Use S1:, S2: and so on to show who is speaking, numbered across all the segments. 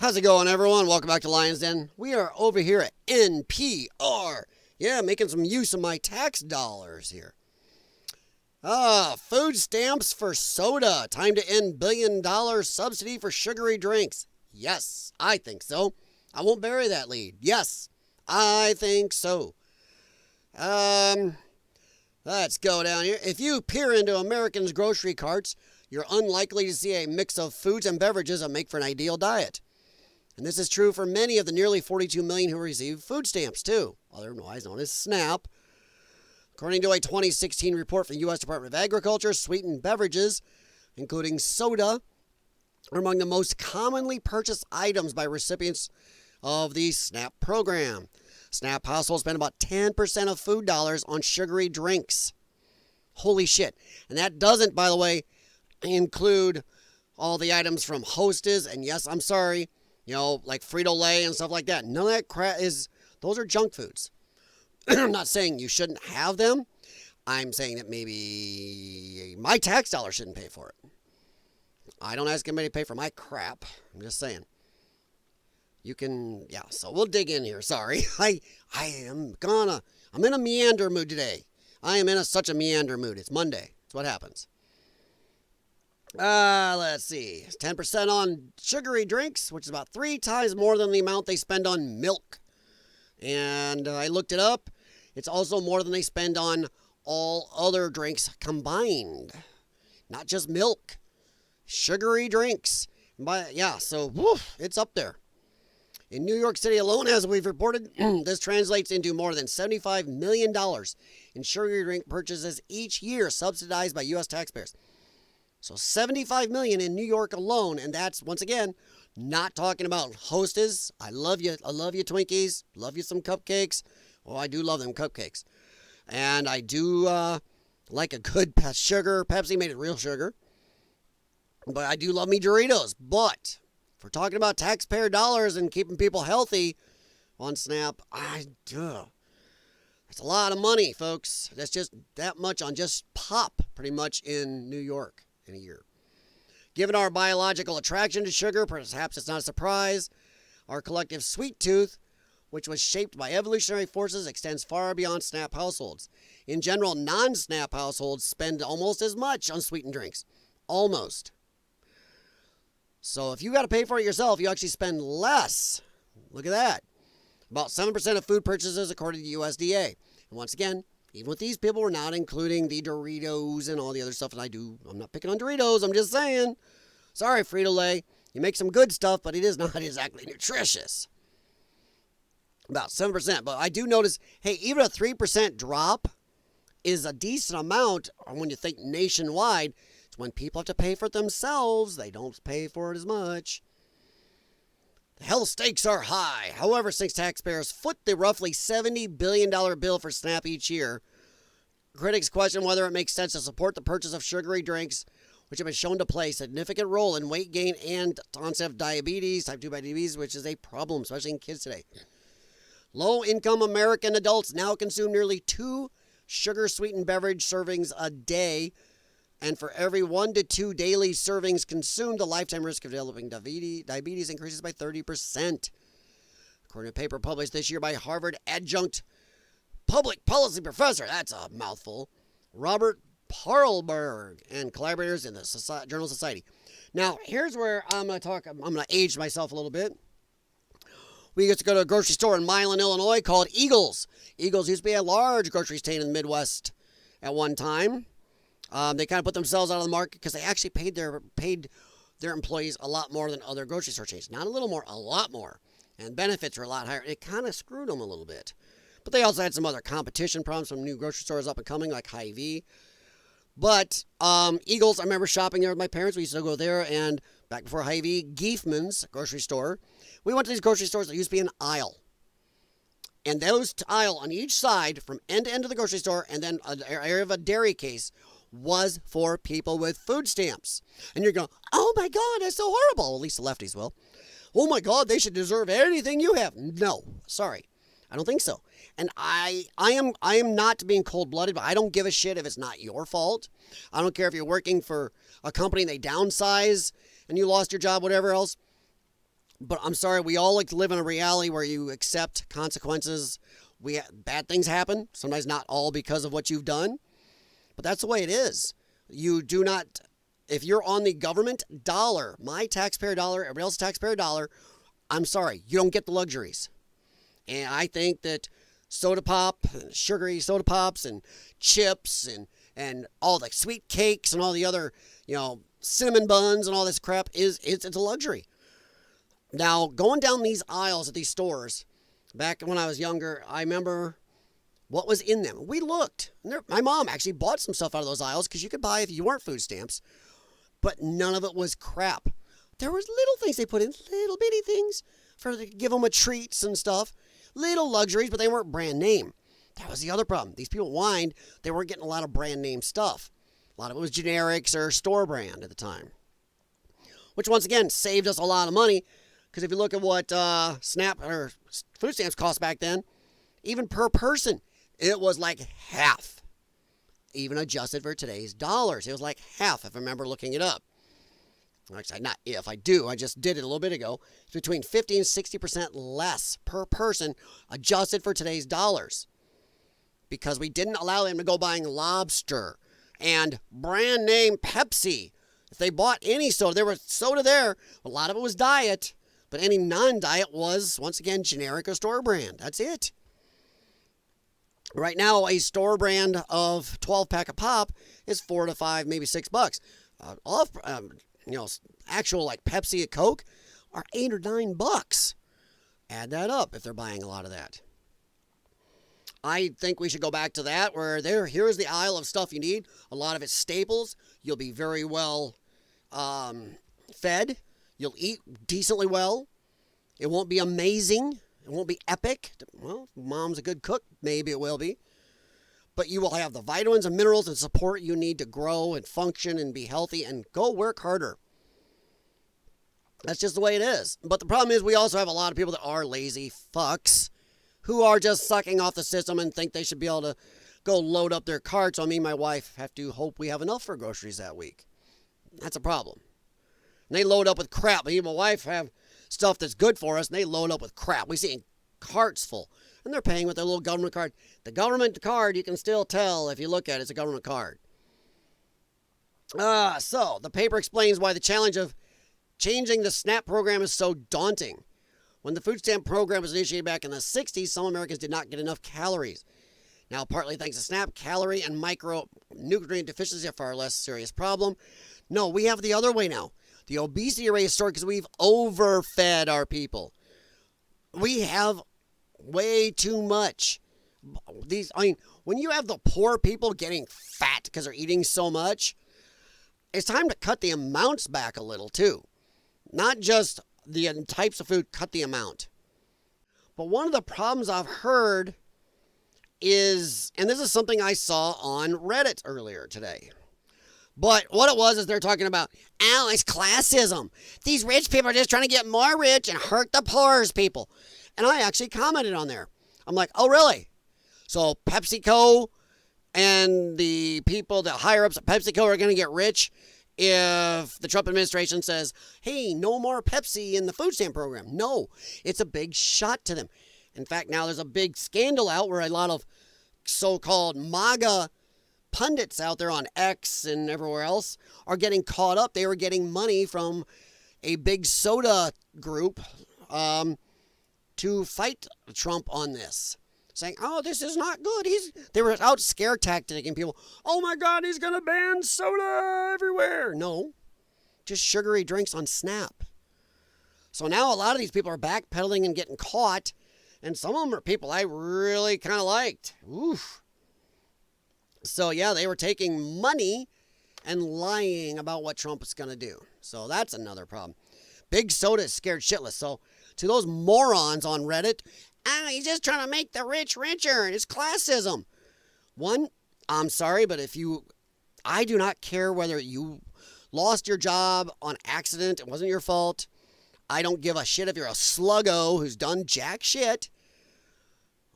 S1: How's it going, everyone? Welcome back to Lion's Den. We are over here at NPR. Yeah, making some use of my tax dollars here. Food stamps for soda. Time to end $1 billion subsidy for sugary drinks. Yes, I think so. I won't bury that lead. Yes, I think so. Let's go down here. If you peer into Americans' grocery carts, you're unlikely to see a mix of foods and beverages that make for an ideal diet. And this is true for many of the nearly 42 million who receive food stamps, too, otherwise known as SNAP. According to a 2016 report from the U.S. Department of Agriculture, sweetened beverages, including soda, are among the most commonly purchased items by recipients of the SNAP program. SNAP households spend about 10% of food dollars on sugary drinks. Holy shit. And that doesn't, by the way, include all the items from Hostess, and yes, I'm sorry, like Frito-Lay and stuff like that. None of that crap those are junk foods. I'm not saying you shouldn't have them. I'm saying that maybe my tax dollar shouldn't pay for it. I don't ask anybody to pay for my crap. I'm just saying. You can, so we'll dig in here. Sorry. I'm in a meander mood today. I am in such a meander mood. It's Monday. That's what happens. Let's see. 10% on sugary drinks, which is about 3 times more than the amount they spend on milk. And I looked it up. It's also more than they spend on all other drinks combined. Not just milk. Sugary drinks. So it's up there. In New York City alone, as we've reported, this translates into more than $75 million in sugary drink purchases each year, subsidized by U.S. taxpayers. So $75 million in New York alone, and that's, once again, not talking about Hostess. I love you. I love you, Twinkies. Love you some cupcakes. Oh, I do love them cupcakes. And I do like a good sugar. Pepsi made it real sugar. But I do love me Doritos. But if we're talking about taxpayer dollars and keeping people healthy on SNAP, that's a lot of money, folks. That's just that much on just pop, pretty much, in New York in a year. Given our biological attraction to sugar, perhaps it's not a surprise, our collective sweet tooth, which was shaped by evolutionary forces, extends far beyond SNAP households. In general, non-SNAP households spend almost as much on sweetened drinks. Almost. So if you got to pay for it yourself, you actually spend less. Look at that. About 7% of food purchases according to the USDA. And once again, even with these people, we're not including the Doritos and all the other stuff. And I'm not picking on Doritos. I'm just saying. Sorry, Frito-Lay. You make some good stuff, but it is not exactly nutritious. About 7%. But I do notice, hey, even a 3% drop is a decent amount when you think nationwide. It's when people have to pay for it themselves. They don't pay for it as much. The health stakes are high. However, since taxpayers foot the roughly $70 billion bill for SNAP each year, critics question whether it makes sense to support the purchase of sugary drinks, which have been shown to play a significant role in weight gain and onset of diabetes, type 2 diabetes, which is a problem, especially in kids today. Low-income American adults now consume nearly 2 sugar-sweetened beverage servings a day, and for every 1 to 2 daily servings consumed, the lifetime risk of developing diabetes increases by 30%. According to a paper published this year by Harvard adjunct public policy professor, that's a mouthful, Robert Parlberg and collaborators in the Journal of Society. Now, here's where I'm going to age myself a little bit. We used to go to a grocery store in Milan, Illinois called Eagles. Eagles used to be a large grocery chain in the Midwest at one time. They kind of put themselves out of the market because they actually paid their employees a lot more than other grocery store chains. Not a little more, a lot more. And benefits were a lot higher. It kind of screwed them a little bit. But they also had some other competition problems from new grocery stores up and coming, like Hy-Vee. But Eagles, I remember shopping there with my parents. We used to go there, and back before Hy-Vee, Giefman's grocery store. We went to these grocery stores that used to be an aisle. And those aisle on each side, from end to end of the grocery store, and then an area of a dairy case, was for people with food stamps. And you're going, oh my God, that's so horrible. At least the lefties will. Oh my God, they should deserve anything you have. No, sorry. I don't think so. And I am not being cold-blooded, but I don't give a shit if it's not your fault. I don't care if you're working for a company and they downsize and you lost your job, whatever else. But I'm sorry, we all like to live in a reality where you accept consequences. Bad things happen, sometimes not all because of what you've done, but that's the way it is. You do not, if you're on the government dollar, my taxpayer dollar, everybody else's taxpayer dollar, I'm sorry, you don't get the luxuries. And I think that soda pop, sugary soda pops and chips and all the sweet cakes and all the other, cinnamon buns and all this crap it's a luxury. Now, going down these aisles at these stores, back when I was younger, I remember what was in them. We looked. My mom actually bought some stuff out of those aisles because you could buy if you weren't food stamps, but none of it was crap. There was little things they put in, little bitty things to give them a treats and stuff. Little luxuries, but they weren't brand name. That was the other problem. These people whined they weren't getting a lot of brand name stuff. A lot of it was generics or store brand at the time, which once again saved us a lot of money. Because if you look at what SNAP or food stamps cost back then, even per person, it was like half. Even adjusted for today's dollars, it was like half if I remember looking it up. Actually, not if, I do. I just did it a little bit ago. It's between 50 and 60% less per person adjusted for today's dollars. Because we didn't allow them to go buying lobster and brand name Pepsi. If they bought any soda, there was soda there. A lot of it was diet. But any non-diet was, once again, generic or store brand. That's it. Right now, a store brand of 12-pack of pop is $4 to $5, maybe $6. Actual like Pepsi and Coke are $8 or $9. Add that up if they're buying a lot of that. I think we should go back to that where here's the aisle of stuff you need. A lot of it's staples. You'll be very well fed. You'll eat decently well. It won't be amazing. It won't be epic. Well, mom's a good cook. Maybe it will be. But you will have the vitamins and minerals and support you need to grow and function and be healthy and go work harder. That's just the way it is. But the problem is we also have a lot of people that are lazy fucks who are just sucking off the system and think they should be able to go load up their cart. So me and my wife have to hope we have enough for groceries that week. That's a problem. And they load up with crap. Me and my wife have stuff that's good for us, and they load up with crap. We see carts full, and they're paying with their little government card. The government card, you can still tell if you look at it, it's a government card. So the paper explains why the challenge of changing the SNAP program is so daunting. When the food stamp program was initiated back in the 60s, some Americans did not get enough calories. Now, partly thanks to SNAP, calorie and micronutrient deficiency are a far less serious problem. No, we have the other way now. The obesity rate is soared because we've overfed our people. We have way too much. When you have the poor people getting fat because they're eating so much, it's time to cut the amounts back a little too. Not just the types of food, cut the amount. But one of the problems I've heard is, and this is something I saw on Reddit earlier today. But what it was is they're talking about, it's classism. These rich people are just trying to get more rich and hurt the poorest people. And I actually commented on there. I'm like, oh, really? So PepsiCo and the people, the higher-ups at PepsiCo are going to get rich if the Trump administration says, hey, no more Pepsi in the food stamp program. No, it's a big shot to them. In fact, now there's a big scandal out where a lot of so-called MAGA pundits out there on X and everywhere else are getting caught up. They were getting money from a big soda group to fight Trump on this, saying, oh, this is not good. They were out scare tacticing people. Oh my God, he's going to ban soda everywhere. No, just sugary drinks on SNAP. So now a lot of these people are backpedaling and getting caught, and some of them are people I really kind of liked. Oof. So, yeah, they were taking money and lying about what Trump is going to do. So that's another problem. Big soda is scared shitless. So to those morons on Reddit, he's just trying to make the rich richer. It's classism. One, I'm sorry, but I do not care whether you lost your job on accident. It wasn't your fault. I don't give a shit if you're a sluggo who's done jack shit.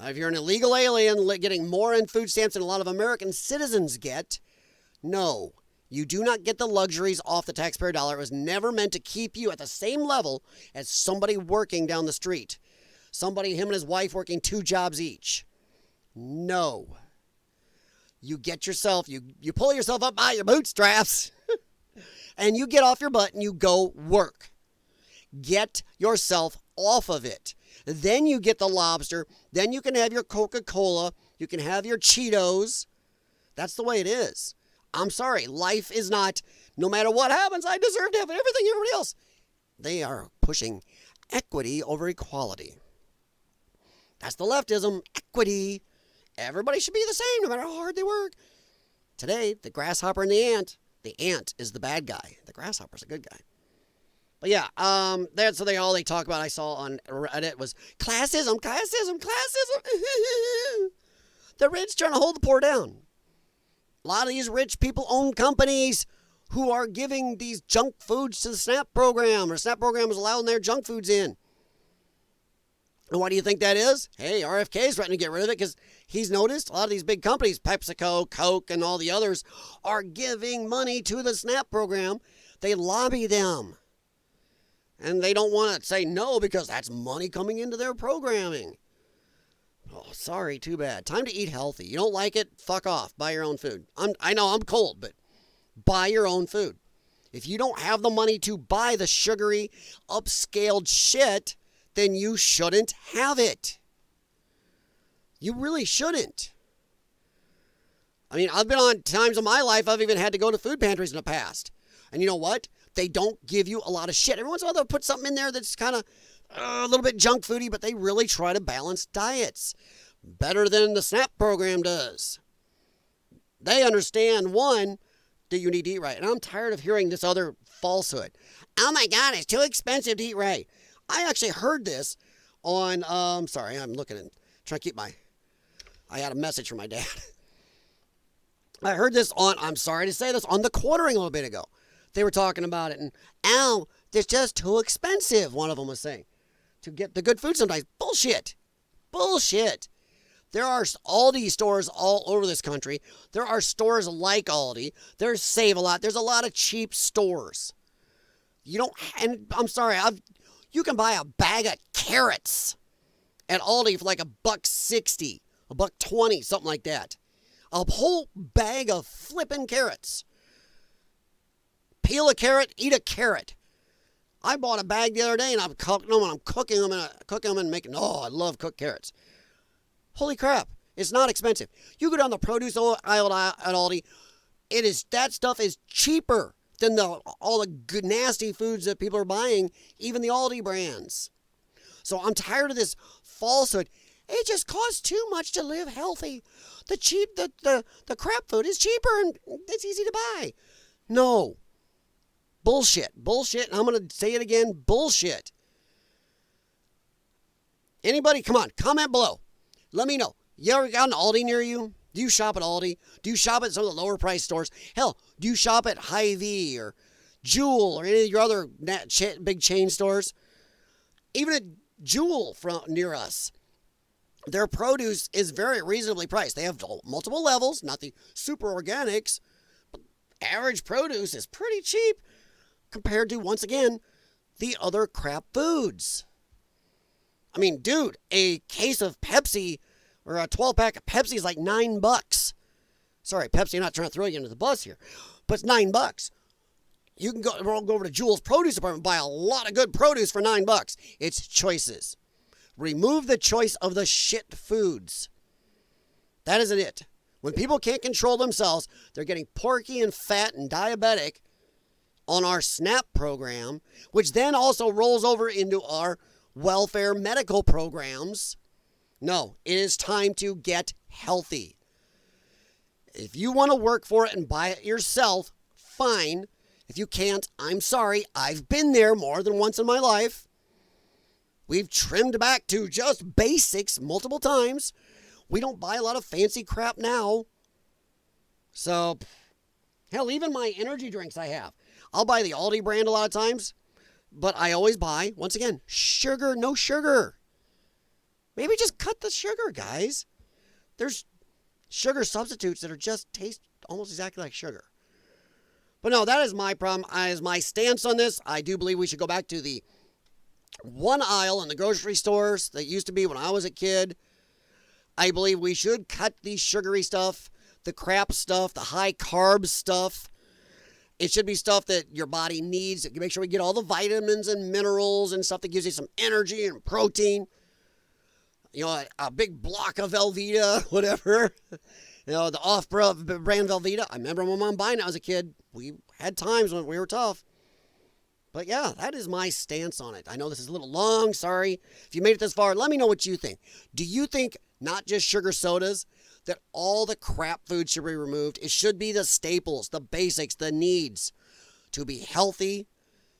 S1: If you're an illegal alien getting more in food stamps than a lot of American citizens get, no, You do not get the luxuries off the taxpayer dollar. It was never meant to keep you at the same level as somebody working down the street. Somebody, him and his wife, working 2 jobs each. No. You get yourself, you pull yourself up by your bootstraps and you get off your butt and you go work. Get yourself off of it. Then you get the lobster. Then you can have your Coca-Cola. You can have your Cheetos. That's the way it is. I'm sorry. Life is not, no matter what happens, I deserve to have everything everybody else. They are pushing equity over equality. That's the leftism. Equity. Everybody should be the same no matter how hard they work. Today, the grasshopper and the ant. The ant is the bad guy. The grasshopper's a good guy. But yeah, that's all they talk about. I saw on Reddit was classism. The rich trying to hold the poor down. A lot of these rich people own companies who are giving these junk foods to the SNAP program, or SNAP program is allowing their junk foods in. And why do you think that is? Hey, RFK is threatening to get rid of it because he's noticed a lot of these big companies, PepsiCo, Coke, and all the others, are giving money to the SNAP program. They lobby them. And they don't want to say no because that's money coming into their programming. Oh, sorry, too bad. Time to eat healthy. You don't like it? Fuck off. Buy your own food. I know I'm cold, but buy your own food. If you don't have the money to buy the sugary, upscaled shit, then you shouldn't have it. You really shouldn't. I mean, I've been on times in my life I've even had to go to food pantries in the past. And you know what? They don't give you a lot of shit. Every once in a while they'll put something in there that's kind of a little bit junk foody, but they really try to balance diets. Better than the SNAP program does. They understand, one, that you need to eat right. And I'm tired of hearing this other falsehood. Oh my God, it's too expensive to eat right. I actually heard this on, sorry, I'm looking and trying to keep I had a message from my dad. I heard this on, I'm sorry to say this, on The Quartering a little bit ago. They were talking about it, and, it's just too expensive, one of them was saying, to get the good food sometimes. Bullshit. Bullshit. There are Aldi stores all over this country. There are stores like Aldi. There's Save-A-Lot. There's a lot of cheap stores. You don't, and I'm sorry, you can buy a bag of carrots at Aldi for like $1.60, $1.20, something like that. A whole bag of flipping carrots. Peel a carrot, eat a carrot. I bought a bag the other day and I'm cooking them and making, I love cooked carrots. Holy crap, it's not expensive. You go down the produce aisle at Aldi, that stuff is cheaper than all the good nasty foods that people are buying, even the Aldi brands. So I'm tired of this falsehood. It just costs too much to live healthy. The crap food is cheaper and it's easy to buy. No. Bullshit. Bullshit. And I'm going to say it again. Bullshit. Anybody, come on, comment below. Let me know. You ever got an Aldi near you? Do you shop at Aldi? Do you shop at some of the lower price stores? Hell, do you shop at Hy-Vee or Jewel or any of your other big chain stores? Even at Jewel near us, their produce is very reasonably priced. They have multiple levels, not the super organics, but average produce is pretty cheap compared to, once again, the other crap foods. I mean, dude, a case of Pepsi or a 12-pack of Pepsi is like $9. Sorry, Pepsi, I'm not trying to throw you under the bus here, but it's $9. You can go over to Jewel's produce department and buy a lot of good produce for $9. It's choices. Remove the choice of the shit foods. That isn't it. When people can't control themselves, they're getting porky and fat and diabetic on our SNAP program, which then also rolls over into our welfare medical programs. No, it is time to get healthy. If you want to work for it and buy it yourself, fine. If you can't, I'm sorry. I've been there more than once in my life. We've trimmed back to just basics multiple times. We don't buy a lot of fancy crap now. So, hell, even my energy drinks I have. I'll buy the Aldi brand a lot of times, but I always buy, once again, sugar, no sugar. Maybe just cut the sugar, guys. There's sugar substitutes that are just taste almost exactly like sugar. But no, that is my problem. As my stance on this, I do believe we should go back to the one aisle in the grocery stores that used to be when I was a kid. I believe we should cut the sugary stuff, the crap stuff, the high carb stuff. It should be stuff that your body needs. Make sure we get all the vitamins and minerals and stuff that gives you some energy and protein. You know, a big block of Velveeta, whatever. You know, the off-brand Velveeta. I remember my mom buying it as a kid. We had times when we were tough. But yeah, that is my stance on it. I know this is a little long. Sorry. If you made it this far, let me know what you think. Do you think not just sugar sodas, that all the crap food should be removed? It should be the staples, the basics, the needs to be healthy,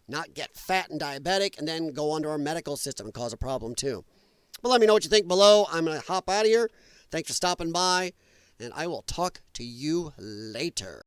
S1: not get fat and diabetic, and then go onto our medical system and cause a problem too. But let me know what you think below. I'm going to hop out of here. Thanks for stopping by, and I will talk to you later.